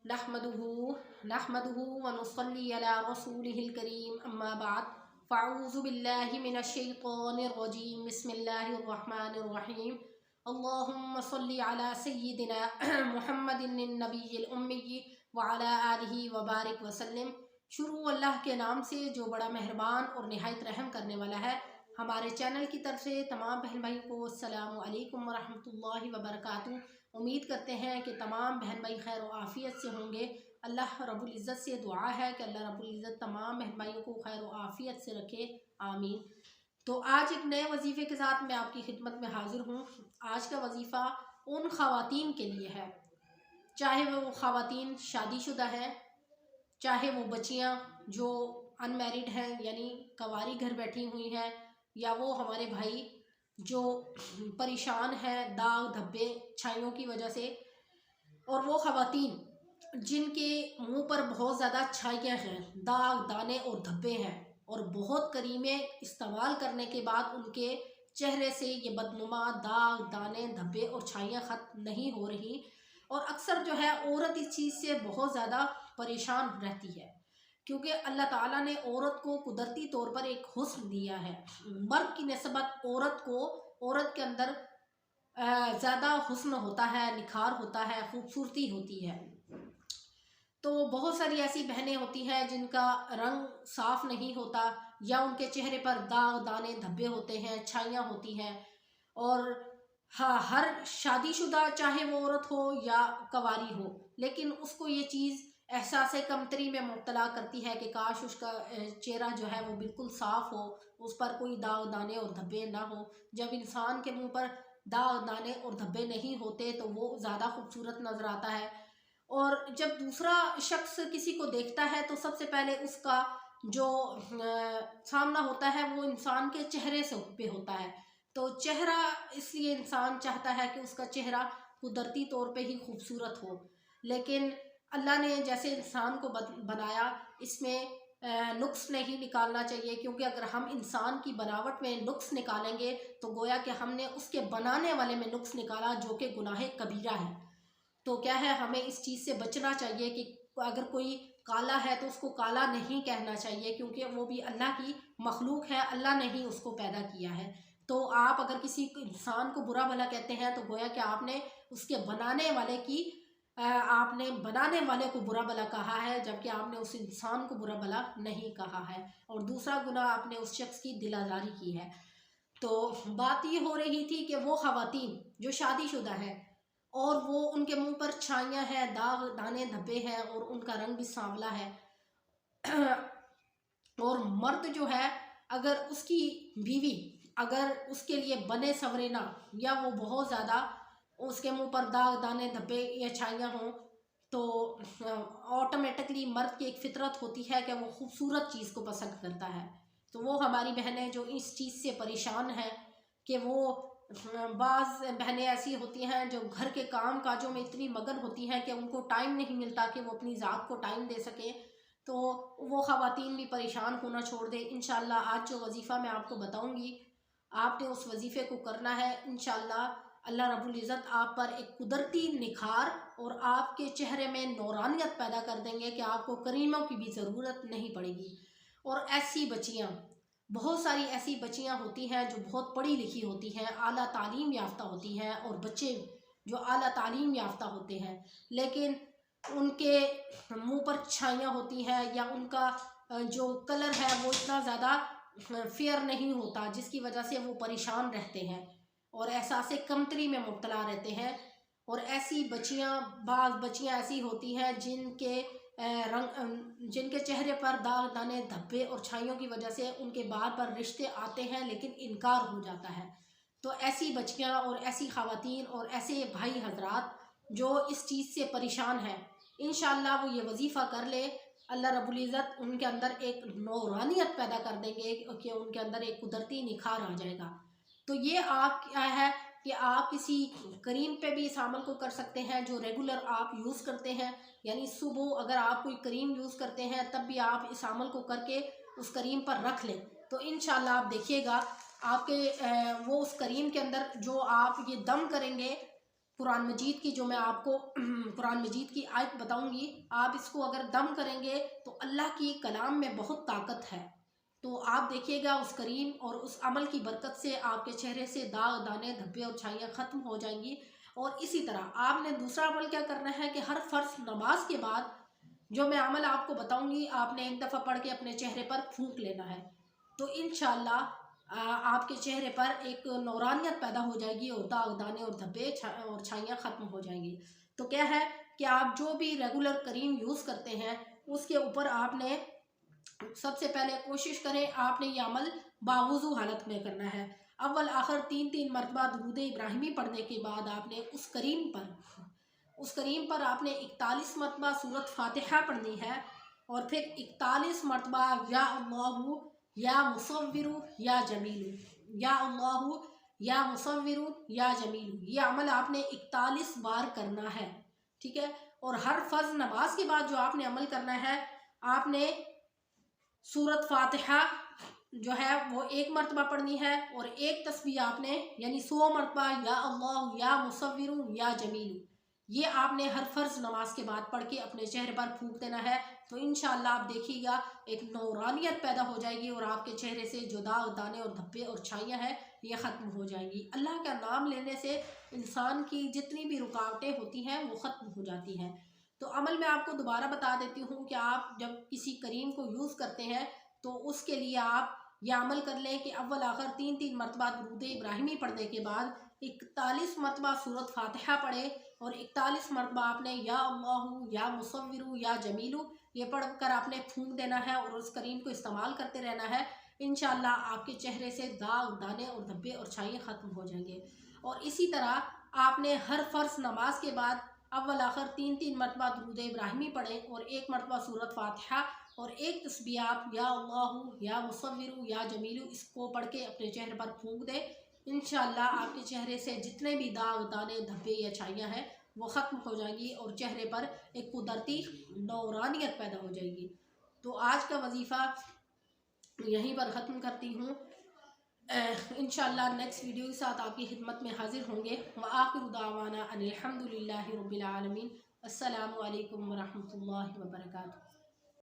नहमदुहु नहमदुहु व नुसल्ली अला रसूलिहिल करीम अम्मा बाद फ़अऊज़ु बिल्लाहि मिनश शैतानिर रजीम बिस्मिल्लाहिर रहमानिर रहीम अल्लाहुम्मा सल्लि अला सय्यिदिना मुहम्मदिन नबिय्यिल उम्मी व अला आलिहि व बारिक वसल्लम। शुरू अल्लाह के नाम से जो बड़ा मेहरबान और निहायत रहम करने वाला है। हमारे चैनल की तरफ से तमाम बहन भाई को अस्सलामु अलैकुम व रहमतुल्लाहि व बरकातुहू। उम्मीद करते हैं कि तमाम बहन भाई खैर व आफ़ियत से होंगे। अल्लाह रब्बुल इज़्ज़त से दुआ है कि अल्लाह रब्बुल इज़्ज़त तमाम बहन भाइयों को खैर व आफ़ियत से रखे, आमीन। तो आज एक नए वजीफ़े के साथ मैं आपकी खिदमत में हाज़िर हूँ। आज का वजीफ़ा उन ख़वातीन के लिए है, चाहे वो ख़वातीन शादीशुदा है, चाहे वो बच्चियाँ जो अनमैरिड हैं यानी कवारी घर बैठी हुई हैं, या वो हमारे भाई जो परेशान हैं दाग धब्बे छाइयों की वजह से, और वो ख़वातीन जिनके मुंह पर बहुत ज़्यादा छाइयाँ हैं, दाग दाने और धब्बे हैं, और बहुत करीमें इस्तेमाल करने के बाद उनके चेहरे से ये बदनुमा दाग दाने धब्बे और छाइयाँ ख़त्म नहीं हो रही। और अक्सर जो है औरत इस चीज़ से बहुत ज़्यादा परेशान रहती है, क्योंकि अल्लाह ताला ने औरत को कुदरती तौर पर एक हुस्न दिया है। मर्द की निस्बत औरत के अंदर ज़्यादा हुस्न होता है, निखार होता है, खूबसूरती होती है। तो बहुत सारी ऐसी बहनें होती हैं जिनका रंग साफ नहीं होता, या उनके चेहरे पर दाग दाने धब्बे होते हैं, छाइयाँ होती हैं। और हाँ, हर शादीशुदा चाहे वो औरत हो या कवारी हो, लेकिन उसको ये चीज़ एहसास कमतरी में मुब्तला करती है कि काश उसका चेहरा जो है वो बिल्कुल साफ़ हो, उस पर कोई दाग दाने और धब्बे ना हो। जब इंसान के मुंह पर दाग दाने और धब्बे नहीं होते तो वो ज़्यादा खूबसूरत नज़र आता है। और जब दूसरा शख्स किसी को देखता है तो सबसे पहले उसका जो सामना होता है वो इंसान के चेहरे से पे होता है। तो चेहरा, इसलिए इंसान चाहता है कि उसका चेहरा कुदरती तौर पे ही खूबसूरत हो। लेकिन अल्लाह ने जैसे इंसान को बनाया, इसमें नुक्स नहीं निकालना चाहिए, क्योंकि अगर हम इंसान की बनावट में नुक्स निकालेंगे तो गोया कि हमने उसके बनाने वाले में नुक्स निकाला, जो कि गुनाह कबीरा है। तो क्या है, हमें इस चीज़ से बचना चाहिए कि अगर कोई काला है तो उसको काला नहीं कहना चाहिए, क्योंकि वो भी अल्लाह की मखलूक है, अल्लाह ने ही उसको पैदा किया है। तो आप अगर किसी इंसान को बुरा भला कहते हैं तो गोया कि आपने उसके बनाने वाले की आपने बनाने वाले को बुरा भला कहा है, जबकि आपने उस इंसान को बुरा भला नहीं कहा है। और दूसरा गुनाह आपने उस शख्स की दिल आज़ारी की है। तो बात ये हो रही थी कि वो ख़वातीन जो शादीशुदा हैं और वो उनके मुंह पर छाइयाँ हैं, दाग दाने धब्बे हैं, और उनका रंग भी सांवला है। और मर्द जो है, अगर उसकी बीवी अगर उसके लिए बने सवरे ना, या वो बहुत ज़्यादा उसके मुंह पर दाग दाने धब्बे या छाइयाँ हों, तो ऑटोमेटिकली मर्द की एक फितरत होती है कि वो खूबसूरत चीज़ को पसंद करता है। तो वो हमारी बहनें जो इस चीज़ से परेशान हैं कि वो बाज़ बहनें ऐसी होती हैं जो घर के काम काजों में इतनी मगन होती हैं कि उनको टाइम नहीं मिलता कि वो अपनी ज़ात को टाइम दे सकें। तो वो ख़वातीन भी परेशान होना छोड़ दें। इंशाअल्लाह आज जो वजीफ़ा मैं आपको बताऊंगी, आपने उस वजीफ़े को करना है। इंशाअल्लाह अल्लाह रब्बुल इज़्ज़त आप पर एक कुदरती निखार और आपके चेहरे में नूरानियत पैदा कर देंगे कि आपको करीमों की भी ज़रूरत नहीं पड़ेगी। और ऐसी बच्चियाँ, बहुत सारी ऐसी बच्चियाँ होती हैं जो बहुत पढ़ी लिखी होती हैं, आला तालीम याफ्ता होती हैं, और बच्चे जो आला तालीम याफ्ता होते हैं, लेकिन उनके मुंह पर छाइयाँ होती हैं, या उनका जो कलर है वो इतना ज़्यादा फेयर नहीं होता, जिसकी वजह से वो परेशान रहते हैं और एहसास कमतरी में मुब्तला रहते हैं। और ऐसी बच्चियाँ, बाज़ बच्चियाँ ऐसी होती हैं जिनके जिनके चेहरे पर दाग दाने धब्बे और छाइयों की वजह से उनके बार बार रिश्ते आते हैं लेकिन इनकार हो जाता है। तो ऐसी बच्चियाँ और ऐसी ख़वातीन और ऐसे भाई हजरात जो इस चीज़ से परेशान हैं, इंशाअल्लाह वो ये वजीफ़ा कर ले, अल्लाह रब्बुल इज़्ज़त उनके अंदर एक नूरानियत पैदा कर देंगे कि उनके अंदर एक कुदरती निखार आ जाएगा। तो ये आप क्या है कि आप किसी क्रीम पे भी इस अमल को कर सकते हैं जो रेगुलर आप यूज़ करते हैं। यानी सुबह अगर आप कोई क्रीम यूज़ करते हैं तब भी आप इस अमल को करके उस क्रीम पर रख लें, तो इंशाल्लाह आप देखिएगा आपके वो उस क्रीम के अंदर जो आप ये दम करेंगे कुरान मजीद की जो मैं आपको कुरान मजीद की आयत बताऊंगी, आप इसको अगर दम करेंगे तो अल्लाह की कलाम में बहुत ताकत है। तो आप देखिएगा उस करीम और उस अमल की बरकत से आपके चेहरे से दाग, दाने, धब्बे और छाइयाँ ख़त्म हो जाएंगी। और इसी तरह आपने दूसरा अमल क्या करना है कि हर फ़र्ज नमाज के बाद जो मैं अमल आपको बताऊंगी, आपने एक दफ़ा पढ़ के अपने चेहरे पर फूंक लेना है। तो इंशाअल्लाह आपके चेहरे पर एक नौरानियत पैदा हो जाएगी और दाग, दाने और धब्बे और छाइयाँ ख़त्म हो जाएंगी। तो क्या है कि आप जो भी रेगुलर क्रीम यूज़ करते हैं उसके ऊपर आपने सबसे पहले कोशिश करें, आपने ये अमल बावुज़ू हालत में करना है। अव्वल आखिर 3-3 मरतबा दुरूद इब्राहिमी पढ़ने के बाद आपने उस करीम पर आपने 41 मरतबा सूरत फातिहा पढ़नी है और फिर 41 मरतबा या अल्लाहु या मुसव्विरु या जमीलु, या अल्लाहु या मुसव्विरु या जमीलु, ये अमल आपने 41 बार करना है। ठीक है। और हर फर्ज नमाज के बाद जो आपने अमल करना है, आपने सूरत फातिहा जो है वो 1 मरतबा पढ़नी है और एक तस्बीह आपने यानी 100 मरतबा या अल्लाह या मुसव्विरु या जमीलु, ये आपने हर फर्ज नमाज के बाद पढ़ के अपने चेहरे पर फूंक देना है। तो इंशाअल्लाह आप देखिएगा एक नौरानियत पैदा हो जाएगी और आपके चेहरे से जो दाग, दाने और धब्बे और छाइयाँ हैं ये ख़त्म हो जाएंगी। अल्लाह का नाम लेने से इंसान की जितनी भी रुकावटें होती हैं वो ख़त्म हो जाती हैं। तो अमल मैं आपको दोबारा बता देती हूँ कि आप जब किसी करीम को यूज़ करते हैं तो उसके लिए आप यह अमल कर लें कि अव्वल आखिर 3-3 मरतबा दुरूद इब्राहिमी पढ़ने के बाद 41 मरतबा सूरत फातिहा पढ़े और 41 मरतबा आपने या अल्लाहु या मुसव्विरु या जमीलु ये पढ़कर आपने फूंक देना है और उस करीम को इस्तेमाल करते रहना है। इंशाअल्लाह आपके चेहरे से दाग, दाने और धब्बे और छाइयाँ ख़त्म हो जाएंगे। और इसी तरह आपने हर फ़र्ज नमाज के बाद अव्वल आखिर 3-3 मरतबा दुरूद इब्राहिमी पढ़ें और 1 मरतबा सूरत फातिहा और एक तस्बीह आप या अल्लाहु या मुसव्विरु या जमीलु इसको पढ़ के अपने चेहरे पर फूंक दें। इंशाअल्लाह आपके चेहरे से जितने भी दाग, दाने, धब्बे या छाइयाँ हैं वो ख़त्म हो जाएंगी और चेहरे पर एक कुदरती नौरानियत पैदा हो जाएगी। तो आज का वजीफ़ा यहीं पर ख़त्म करती हूँ। इंशाअल्लाह नेक्स्ट वीडियो के साथ आपकी खिदमत में हाजिर होंगे। व आखिरु दावाना अनिल हम्दुलिल्लाहि रब्बिल आलमीन। अस्सलामु अलैकुम व रहमतुल्लाहि व बरकातुहू।